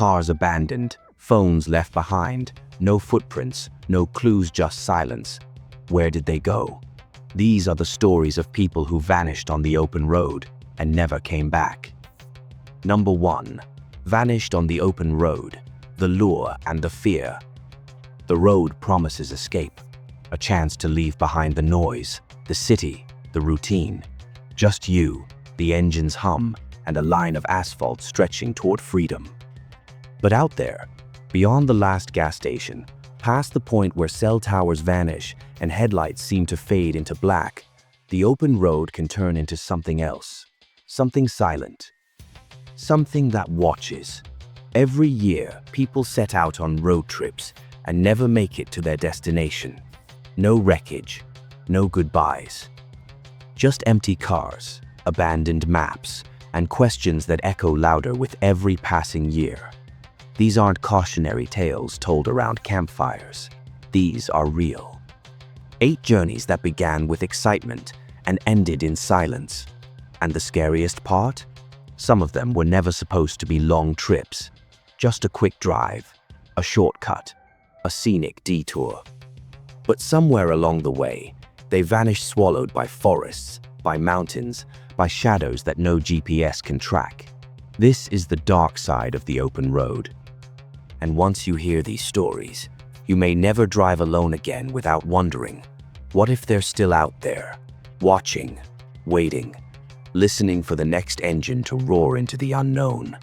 Cars abandoned, phones left behind, no footprints, no clues, just silence. Where did they go? These are the stories of people who vanished on the open road and never came back. Number 1. Vanished on the open road. The lure and the fear. The road promises escape, a chance to leave behind the noise, the city, the routine. Just you, the engine's hum, and a line of asphalt stretching toward freedom. But out there, beyond the last gas station, past the point where cell towers vanish and headlights seem to fade into black, the open road can turn into something else, something silent, something that watches. Every year, people set out on road trips and never make it to their destination. No wreckage, no goodbyes. Just empty cars, abandoned maps, and questions that echo louder with every passing year. These aren't cautionary tales told around campfires. These are real. 8 journeys that began with excitement and ended in silence. And the scariest part? Some of them were never supposed to be long trips. Just a quick drive, a shortcut, a scenic detour. But somewhere along the way, they vanished, swallowed by forests, by mountains, by shadows that no GPS can track. This is the dark side of the open road. And once you hear these stories, you may never drive alone again without wondering, what if they're still out there, watching, waiting, listening for the next engine to roar into the unknown?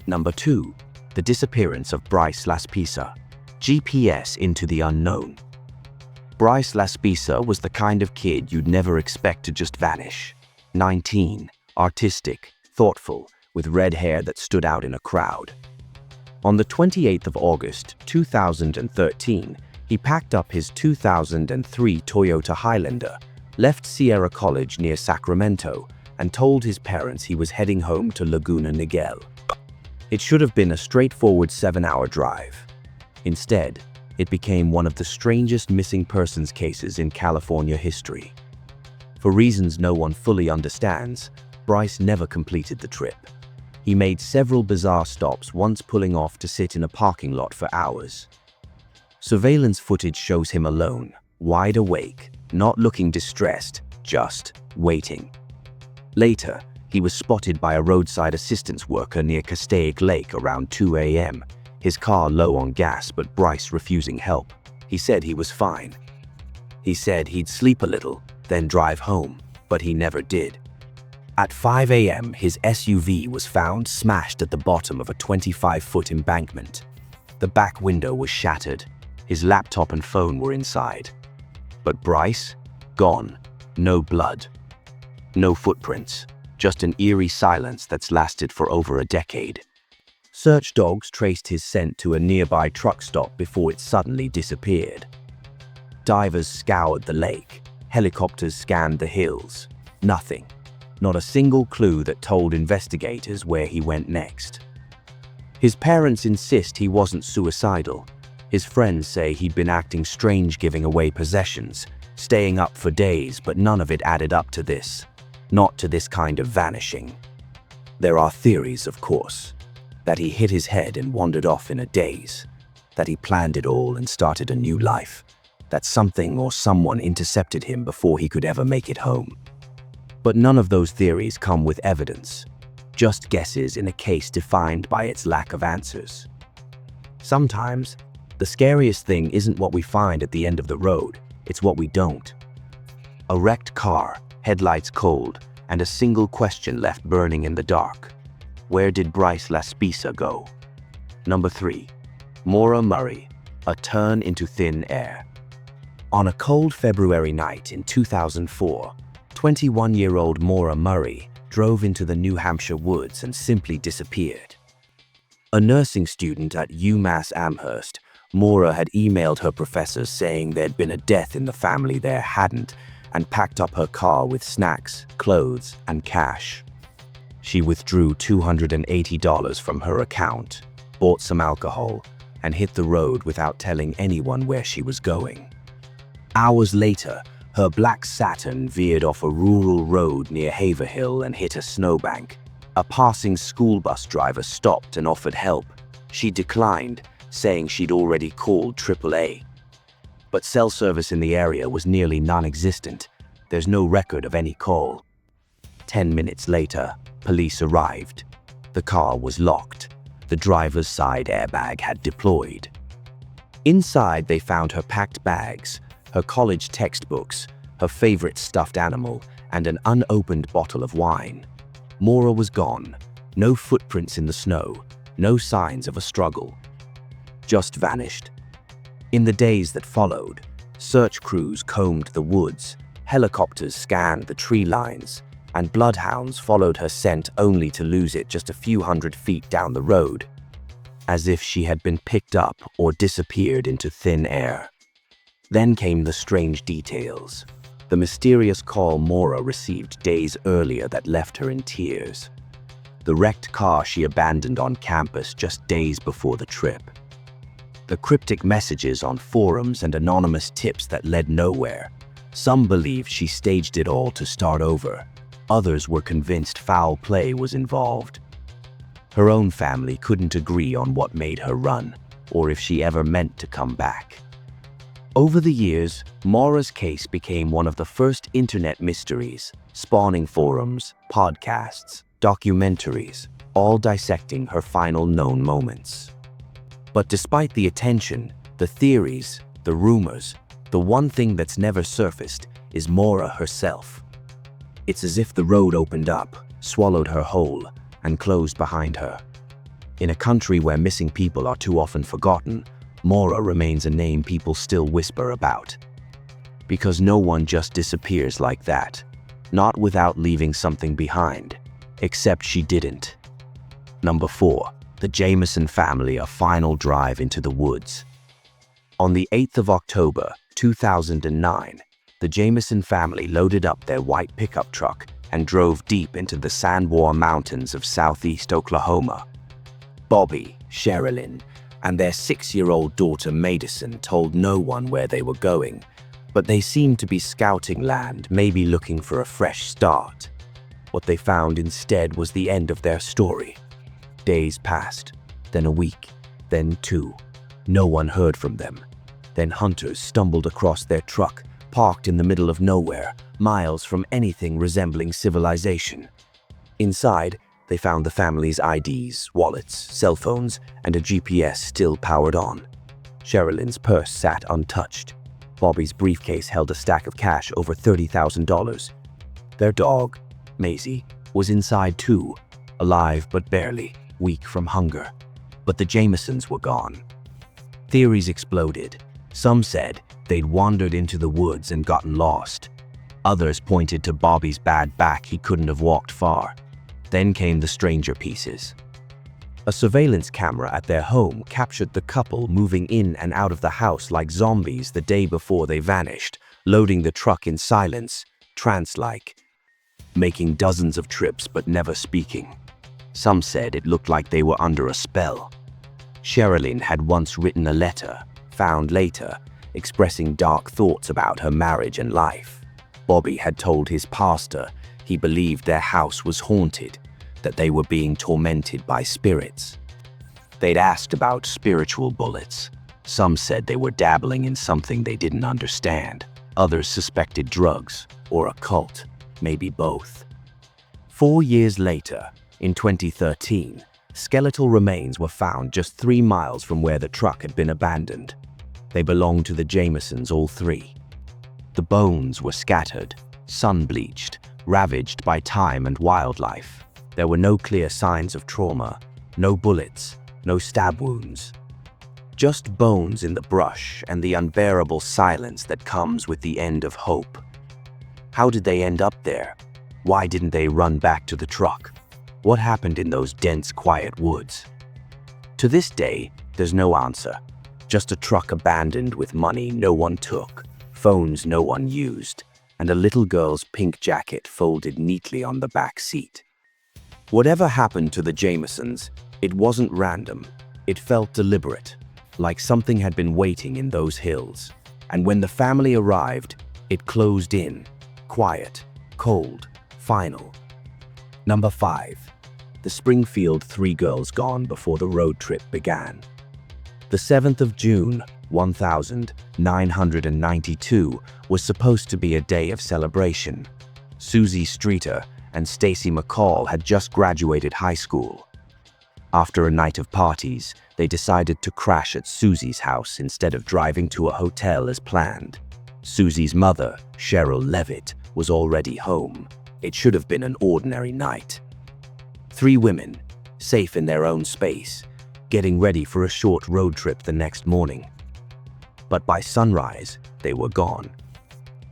Number 2. The disappearance of Bryce Laspisa. GPS into the unknown. Bryce Laspisa was the kind of kid you'd never expect to just vanish. 19, artistic, thoughtful, with red hair that stood out in a crowd. On the 28th of August, 2013, he packed up his 2003 Toyota Highlander, left Sierra College near Sacramento, and told his parents he was heading home to Laguna Niguel. It should have been a straightforward 7-hour drive. Instead, it became one of the strangest missing persons cases in California history. For reasons no one fully understands, Bryce never completed the trip. He made several bizarre stops, once pulling off to sit in a parking lot for hours. Surveillance footage shows him alone, wide awake, not looking distressed, just waiting. Later, he was spotted by a roadside assistance worker near Castaic Lake around 2 a.m., his car low on gas but Bryce refusing help. He said he was fine. He said he'd sleep a little, then drive home, but he never did. At 5 a.m., his SUV was found smashed at the bottom of a 25-foot embankment. The back window was shattered. His laptop and phone were inside. But Bryce? Gone. No blood. No footprints. Just an eerie silence that's lasted for over a decade. Search dogs traced his scent to a nearby truck stop before it suddenly disappeared. Divers scoured the lake. Helicopters scanned the hills. Nothing. Not a single clue that told investigators where he went next. His parents insist he wasn't suicidal. His friends say he'd been acting strange, giving away possessions, staying up for days, but none of it added up to this. Not to this kind of vanishing. There are theories, of course, that he hit his head and wandered off in a daze, that he planned it all and started a new life, that something or someone intercepted him before he could ever make it home. But none of those theories come with evidence, just guesses in a case defined by its lack of answers. Sometimes, the scariest thing isn't what we find at the end of the road, it's what we don't. A wrecked car, headlights cold, and a single question left burning in the dark. Where did Bryce Laspisa go? Number 3. Maura Murray, a turn into thin air. On a cold February night in 2004, 21-year-old Maura Murray drove into the New Hampshire woods and simply disappeared. A nursing student at UMass Amherst, Maura had emailed her professors saying there'd been a death in the family there hadn't, and packed up her car with snacks, clothes, and cash. She withdrew $280 from her account, bought some alcohol, and hit the road without telling anyone where she was going. Hours later, her black Saturn veered off a rural road near Haverhill and hit a snowbank. A passing school bus driver stopped and offered help, She declined, saying she'd already called AAA. But cell service in the area was nearly non-existent. There's no record of any call. 10 minutes later, police arrived. The car was locked. The driver's side airbag had deployed. Inside, they found her packed bags, her college textbooks, her favorite stuffed animal, and an unopened bottle of wine. Maura was gone. No footprints in the snow, no signs of a struggle. Just vanished. In the days that followed, search crews combed the woods, helicopters scanned the tree lines, and bloodhounds followed her scent only to lose it just a few hundred feet down the road, as if she had been picked up or disappeared into thin air. Then came the strange details. The mysterious call Maura received days earlier that left her in tears. The wrecked car she abandoned on campus just days before the trip. The cryptic messages on forums and anonymous tips that led nowhere. Some believed she staged it all to start over. Others were convinced foul play was involved. Her own family couldn't agree on what made her run, or if she ever meant to come back. Over the years, Maura's case became one of the first internet mysteries, spawning forums, podcasts, documentaries, all dissecting her final known moments. But despite the attention, the theories, the rumors, the one thing that's never surfaced is Maura herself. It's as if the road opened up, swallowed her whole, and closed behind her. In a country where missing people are too often forgotten, Maura remains a name people still whisper about. Because no one just disappears like that, not without leaving something behind, except she didn't. Number 4. The Jameson family, a final drive into the woods. On the 8th of October, 2009, the Jameson family loaded up their white pickup truck and drove deep into the Sandwar Mountains of southeast Oklahoma. Bobby, Sherilyn, and their 6-year-old daughter Madison told no one where they were going, but they seemed to be scouting land, maybe looking for a fresh start. What they found instead was the end of their story. Days passed, then a week, then 2. No one heard from them. Then hunters stumbled across their truck, parked in the middle of nowhere, miles from anything resembling civilization. Inside, they found the family's IDs, wallets, cell phones, and a GPS still powered on. Sherilyn's purse sat untouched. Bobby's briefcase held a stack of cash over $30,000. Their dog, Maisie, was inside too, alive but barely, weak from hunger. But the Jamesons were gone. Theories exploded. Some said they'd wandered into the woods and gotten lost. Others pointed to Bobby's bad back, he couldn't have walked far. Then came the stranger pieces. A surveillance camera at their home captured the couple moving in and out of the house like zombies the day before they vanished, loading the truck in silence, trance-like, making dozens of trips but never speaking. Some said it looked like they were under a spell. Sherilyn had once written a letter, found later, expressing dark thoughts about her marriage and life. Bobby had told his pastor he believed their house was haunted, that they were being tormented by spirits. They'd asked about spiritual bullets. Some said they were dabbling in something they didn't understand. Others suspected drugs or a cult, maybe both. 4 years later, in 2013, skeletal remains were found just 3 miles from where the truck had been abandoned. They belonged to the Jamesons, all 3. The bones were scattered, sun-bleached, ravaged by time and wildlife. There were no clear signs of trauma, no bullets, no stab wounds. Just bones in the brush and the unbearable silence that comes with the end of hope. How did they end up there? Why didn't they run back to the truck? What happened in those dense, quiet woods? To this day, there's no answer. Just a truck abandoned with money no one took, phones no one used, and a little girl's pink jacket folded neatly on the back seat. Whatever happened to the Jamesons, it wasn't random. It felt deliberate, like something had been waiting in those hills. And when the family arrived, it closed in, quiet, cold, final. Number 5. the Springfield three girls gone before the road trip began. The 7th of June, 1992 was supposed to be a day of celebration. Susie Streeter and Stacy McCall had just graduated high school. After a night of parties, they decided to crash at Susie's house instead of driving to a hotel as planned. Susie's mother, Cheryl Levitt, was already home. It should have been an ordinary night. Three women, safe in their own space, getting ready for a short road trip the next morning. But by sunrise, they were gone.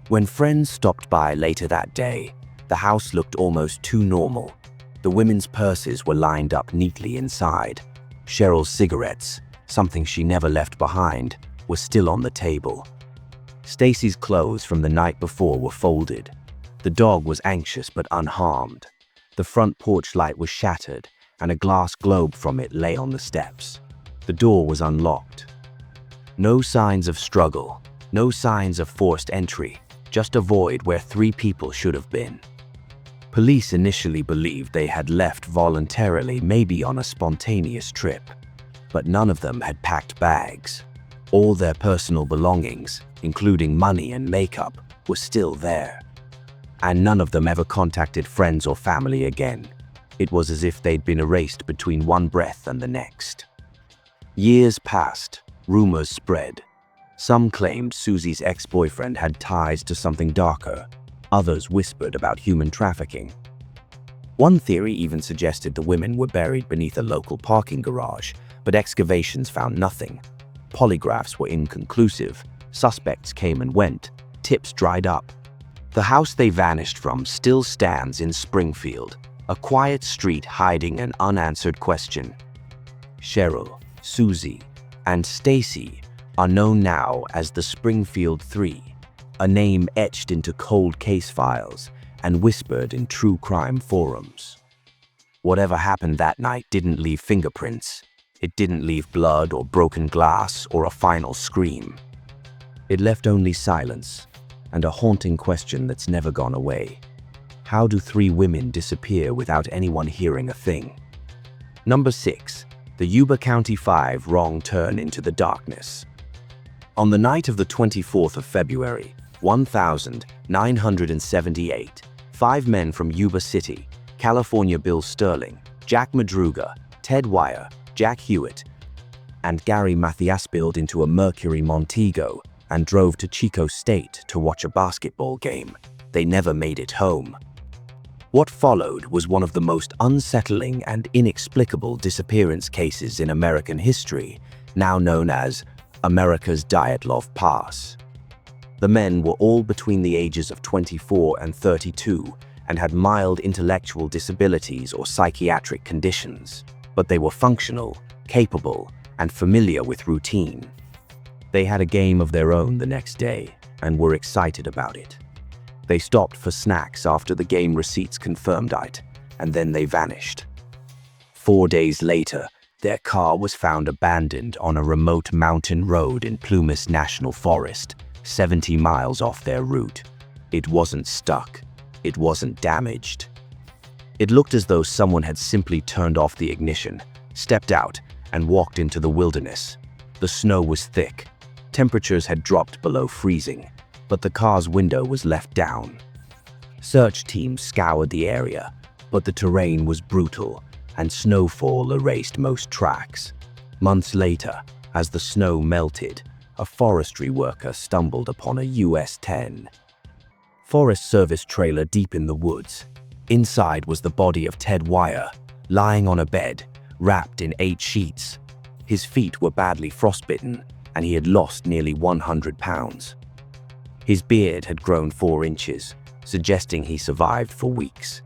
When friends stopped by later that day, the house looked almost too normal. The women's purses were lined up neatly inside. Cheryl's cigarettes, something she never left behind, were still on the table. Stacy's clothes from the night before were folded. The dog was anxious but unharmed. The front porch light was shattered, and a glass globe from it lay on the steps. The door was unlocked. No signs of struggle, no signs of forced entry, just a void where three people should have been. Police initially believed they had left voluntarily, maybe on a spontaneous trip, but none of them had packed bags. All their personal belongings, including money and makeup, were still there. And none of them ever contacted friends or family again. It was as if they'd been erased between one breath and the next. Years passed, rumors spread. Some claimed Susie's ex-boyfriend had ties to something darker. Others whispered about human trafficking. One theory even suggested the women were buried beneath a local parking garage, but excavations found nothing. Polygraphs were inconclusive. Suspects came and went. Tips dried up. The house they vanished from still stands in Springfield, a quiet street hiding an unanswered question. Cheryl, Susie, and Stacy are known now as the Springfield Three, a name etched into cold case files and whispered in true crime forums. Whatever happened that night didn't leave fingerprints. It didn't leave blood or broken glass or a final scream. It left only silence and a haunting question that's never gone away. How do three women disappear without anyone hearing a thing? Number 6. The Yuba County Five wrong turn into the darkness. On the night of the 24th of February, 1978, 5 men from Yuba City, California, Bill Sterling, Jack Madruga, Ted Wire, Jack Hewitt, and Gary Mathias built into a Mercury Montego and drove to Chico State to watch a basketball game. They never made it home. What followed was one of the most unsettling and inexplicable disappearance cases in American history, now known as America's Dyatlov Pass. The men were all between the ages of 24 and 32 and had mild intellectual disabilities or psychiatric conditions, but they were functional, capable, and familiar with routine. They had a game of their own the next day and were excited about it. They stopped for snacks after the game receipts confirmed it, and then they vanished. 4 days later, their car was found abandoned on a remote mountain road in Plumas National Forest, 70 miles off their route. It wasn't stuck. It wasn't damaged. It looked as though someone had simply turned off the ignition, stepped out, and walked into the wilderness. The snow was thick. Temperatures had dropped below freezing, but the car's window was left down. Search teams scoured the area, but the terrain was brutal, and snowfall erased most tracks. Months later, as the snow melted, a forestry worker stumbled upon a US 10 Forest Service trailer deep in the woods. Inside was the body of Ted Wire, lying on a bed, wrapped in 8 sheets. His feet were badly frostbitten, and he had lost nearly 100 pounds. His beard had grown 4 inches, suggesting he survived for weeks.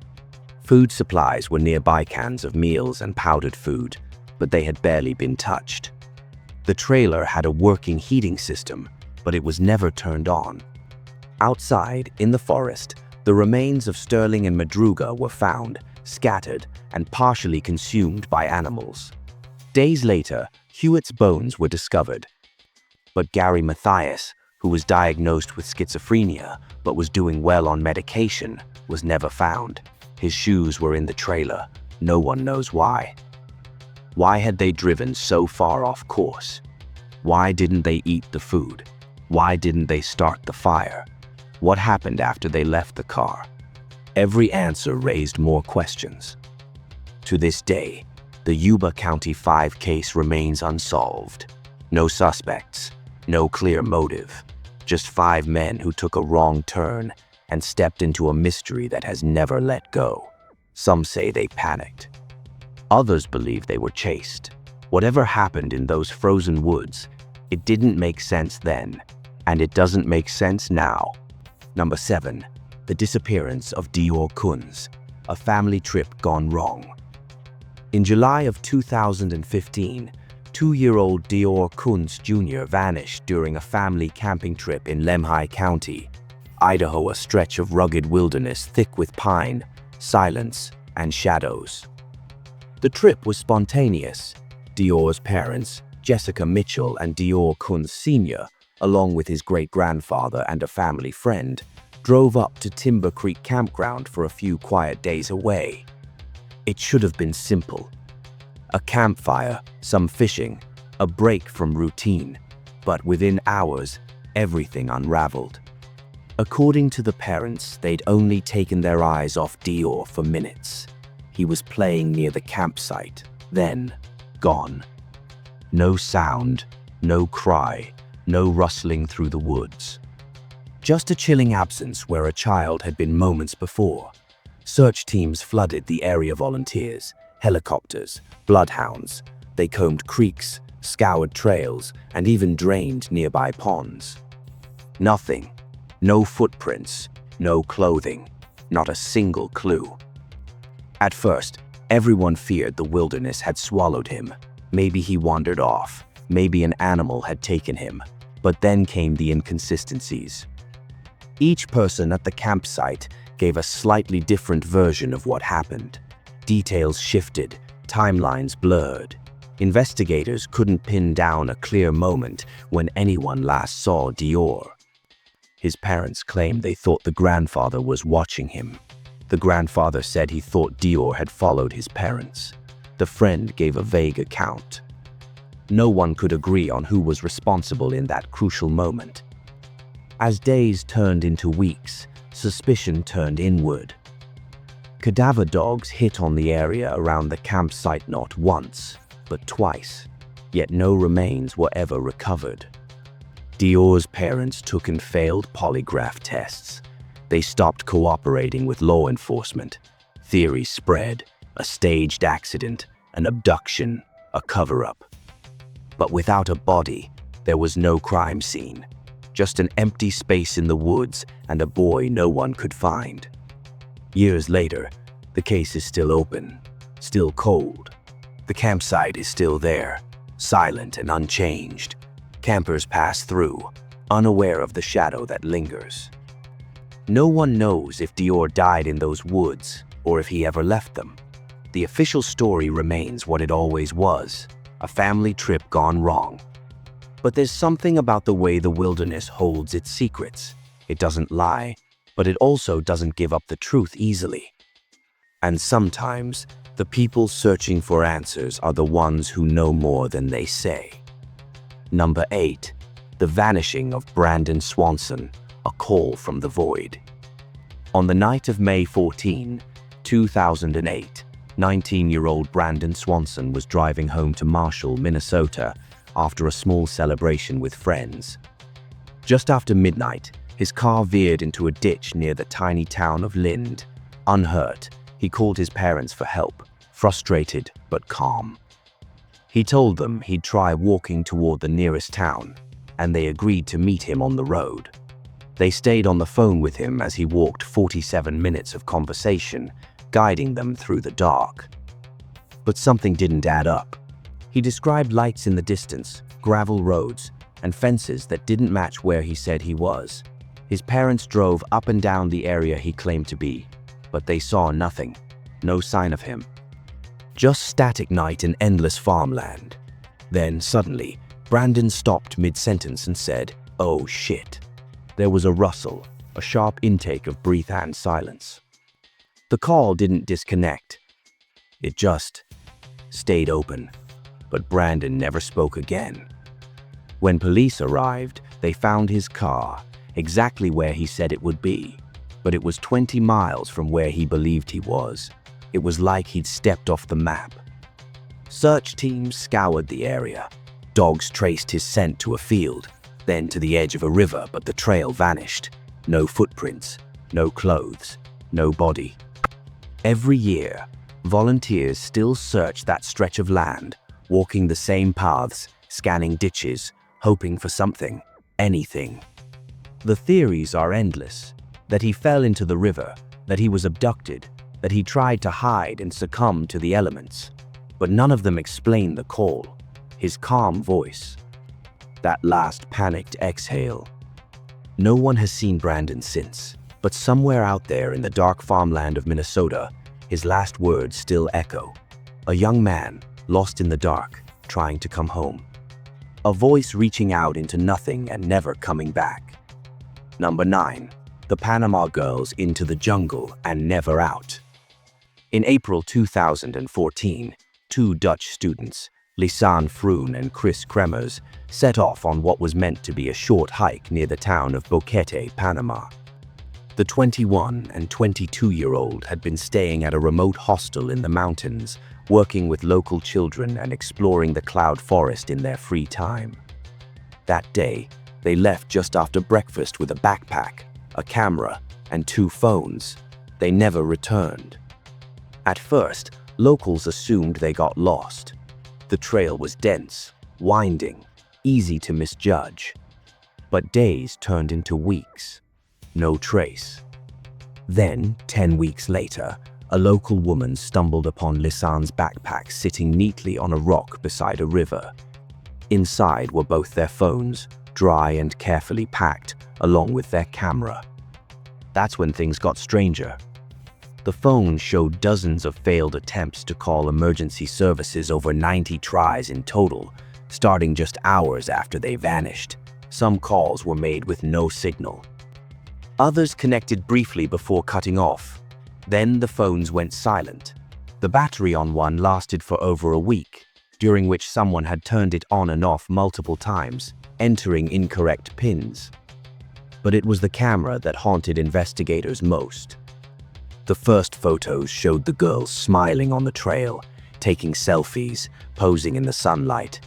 Food supplies were nearby, cans of meals and powdered food, but they had barely been touched. The trailer had a working heating system, but it was never turned on. Outside, in the forest, the remains of Sterling and Madruga were found, scattered, and partially consumed by animals. Days later, Hewitt's bones were discovered. But Gary Mathias, who was diagnosed with schizophrenia but was doing well on medication, was never found. His shoes were in the trailer, No one knows why. Why had they driven so far off course? Why didn't they eat the food? Why didn't they start the fire? What happened after they left the car? Every answer raised more questions. To this day, the Yuba County Five case remains unsolved. No suspects, no clear motive, just 5 men who took a wrong turn and stepped into a mystery that has never let go. Some say they panicked. Others believe they were chased. Whatever happened in those frozen woods, it didn't make sense then, and it doesn't make sense now. Number 7. The disappearance of Dior Kunz, a family trip gone wrong. In July of 2015, 2-year-old Dior Kunz Jr. vanished during a family camping trip in Lemhi County, Idaho, a stretch of rugged wilderness thick with pine, silence, and shadows. The trip was spontaneous. Dior's parents, Jessica Mitchell and Dior Kunz Sr., along with his great-grandfather and a family friend, drove up to Timber Creek Campground for a few quiet days away. It should have been simple. A campfire, some fishing, a break from routine, but within hours, everything unraveled. According to the parents, they'd only taken their eyes off Dior for minutes. He was playing near the campsite, then gone. No sound, no cry, no rustling through the woods. Just a chilling absence where a child had been moments before. Search teams flooded the area, volunteers, helicopters, bloodhounds. They combed creeks, scoured trails, and even drained nearby ponds. Nothing. No footprints, no clothing, not a single clue. At first, everyone feared the wilderness had swallowed him. Maybe he wandered off, maybe an animal had taken him. But then came the inconsistencies. Each person at the campsite gave a slightly different version of what happened. Details shifted, timelines blurred. Investigators couldn't pin down a clear moment when anyone last saw Dior. His parents claimed they thought the grandfather was watching him. The grandfather said he thought Dior had followed his parents. The friend gave a vague account. No one could agree on who was responsible in that crucial moment. As days turned into weeks, suspicion turned inward. Cadaver dogs hit on the area around the campsite not once, but twice, yet no remains were ever recovered. Dior's parents took and failed polygraph tests. They stopped cooperating with law enforcement. Theories spread: a staged accident, an abduction, a cover-up. But without a body, there was no crime scene. Just an empty space in the woods and a boy no one could find. Years later, the case is still open, still cold. The campsite is still there, silent and unchanged. Campers pass through, unaware of the shadow that lingers. No one knows if Dior died in those woods or if he ever left them. The official story remains what it always was: a family trip gone wrong. But there's something about the way the wilderness holds its secrets. It doesn't lie, but it also doesn't give up the truth easily. And sometimes, the people searching for answers are the ones who know more than they say. Number 8. The vanishing of Brandon Swanson, a call from the void. On the night of May 14, 2008, 19-year-old Brandon Swanson was driving home to Marshall, Minnesota, after a small celebration with friends. Just after midnight, his car veered into a ditch near the tiny town of Lind. Unhurt, he called his parents for help, frustrated but calm. He told them he'd try walking toward the nearest town, and they agreed to meet him on the road. They stayed on the phone with him as he walked 47 minutes of conversation, guiding them through the dark. But something didn't add up. He described lights in the distance, gravel roads, and fences that didn't match where he said he was. His parents drove up and down the area he claimed to be, but they saw nothing, no sign of him. Just static night and endless farmland. Then, suddenly, Brandon stopped mid-sentence and said, "Oh shit." There was a rustle, a sharp intake of breath and silence. The call didn't disconnect. It just stayed open, but Brandon never spoke again. When police arrived, they found his car, exactly where he said it would be, but it was 20 miles from where he believed he was. It was like he'd stepped off the map. Search teams scoured the area. Dogs traced his scent to a field, then to the edge of a river, but the trail vanished. No footprints, no clothes, no body. Every year, volunteers still search that stretch of land, walking the same paths, scanning ditches, hoping for something, anything. The theories are endless. That he fell into the river, that he was abducted, that he tried to hide and succumb to the elements. But none of them explain the call, his calm voice, that last panicked exhale. No one has seen Brandon since, but somewhere out there in the dark farmland of Minnesota, his last words still echo. A young man, lost in the dark, trying to come home. A voice reaching out into nothing and never coming back. Number 9. The Panama Girls into the jungle and never out. In April 2014, 2 Dutch students, Lisanne Froon and Chris Kremers, set off on what was meant to be a short hike near the town of Boquete, Panama. The 21 and 22-year-old had been staying at a remote hostel in the mountains, working with local children and exploring the cloud forest in their free time. That day, they left just after breakfast with a backpack, a camera, and 2 phones. They never returned. At first, locals assumed they got lost. The trail was dense, winding, easy to misjudge. But days turned into weeks. No trace. Then, 10 weeks later, a local woman stumbled upon Lisanne's backpack sitting neatly on a rock beside a river. Inside were both their phones, dry and carefully packed, along with their camera. That's when things got stranger. The phone showed dozens of failed attempts to call emergency services, over 90 tries in total, starting just hours after they vanished. Some calls were made with no signal. Others connected briefly before cutting off. Then the phones went silent. The battery on one lasted for over a week, during which someone had turned it on and off multiple times, entering incorrect pins. But it was the camera that haunted investigators most. The first photos showed the girls smiling on the trail, taking selfies, posing in the sunlight.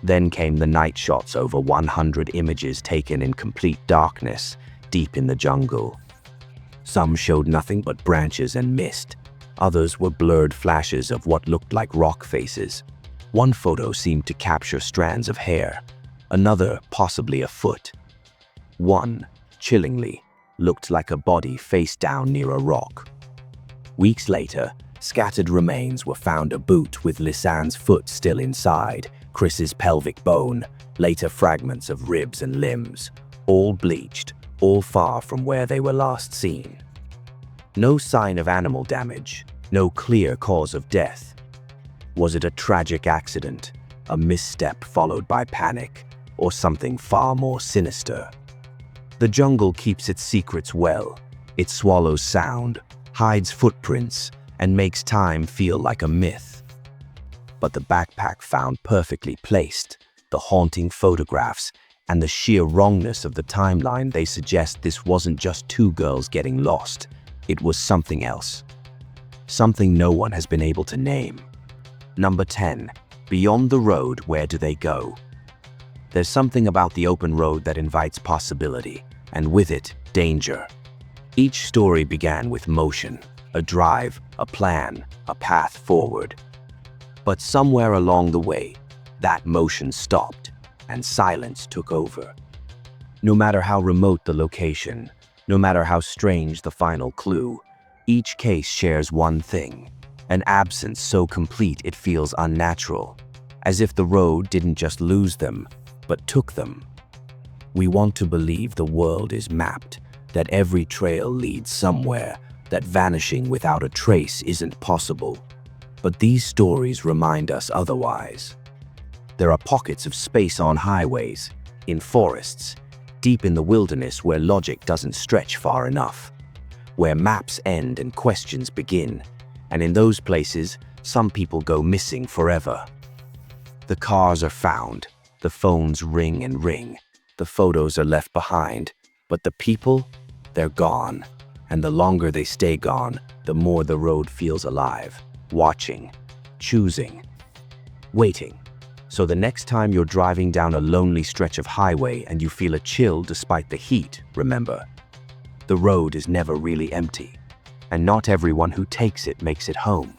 Then came the night shots, over 100 images taken in complete darkness, deep in the jungle. Some showed nothing but branches and mist. Others were blurred flashes of what looked like rock faces. One photo seemed to capture strands of hair, another possibly a foot. One, chillingly, looked like a body face down near a rock. Weeks later, scattered remains were found: a boot with Lisanne's foot still inside, Chris's pelvic bone, later fragments of ribs and limbs, all bleached, all far from where they were last seen. No sign of animal damage, no clear cause of death. Was it a tragic accident, a misstep followed by panic, or something far more sinister? The jungle keeps its secrets well. It swallows sound, hides footprints, and makes time feel like a myth. But the backpack found perfectly placed, the haunting photographs, and the sheer wrongness of the timeline, they suggest this wasn't just 2 girls getting lost. It was something else. Something no one has been able to name. Number 10. Beyond the road, where do they go? There's something about the open road that invites possibility, and with it, danger. Each story began with motion, a drive, a plan, a path forward. But somewhere along the way, that motion stopped, and silence took over. No matter how remote the location, no matter how strange the final clue, each case shares one thing: an absence so complete it feels unnatural, as if the road didn't just lose them, but took them. We want to believe the world is mapped, that every trail leads somewhere, that vanishing without a trace isn't possible. But these stories remind us otherwise. There are pockets of space on highways, in forests, deep in the wilderness where logic doesn't stretch far enough, where maps end and questions begin, and in those places, Some people go missing forever. The cars are found, the phones ring and ring, the photos are left behind, but the people, they're gone. And the longer they stay gone, the more the road feels alive, watching, choosing, waiting. So the next time you're driving down a lonely stretch of highway and you feel a chill despite the heat, remember, the road is never really empty, and not everyone who takes it makes it home.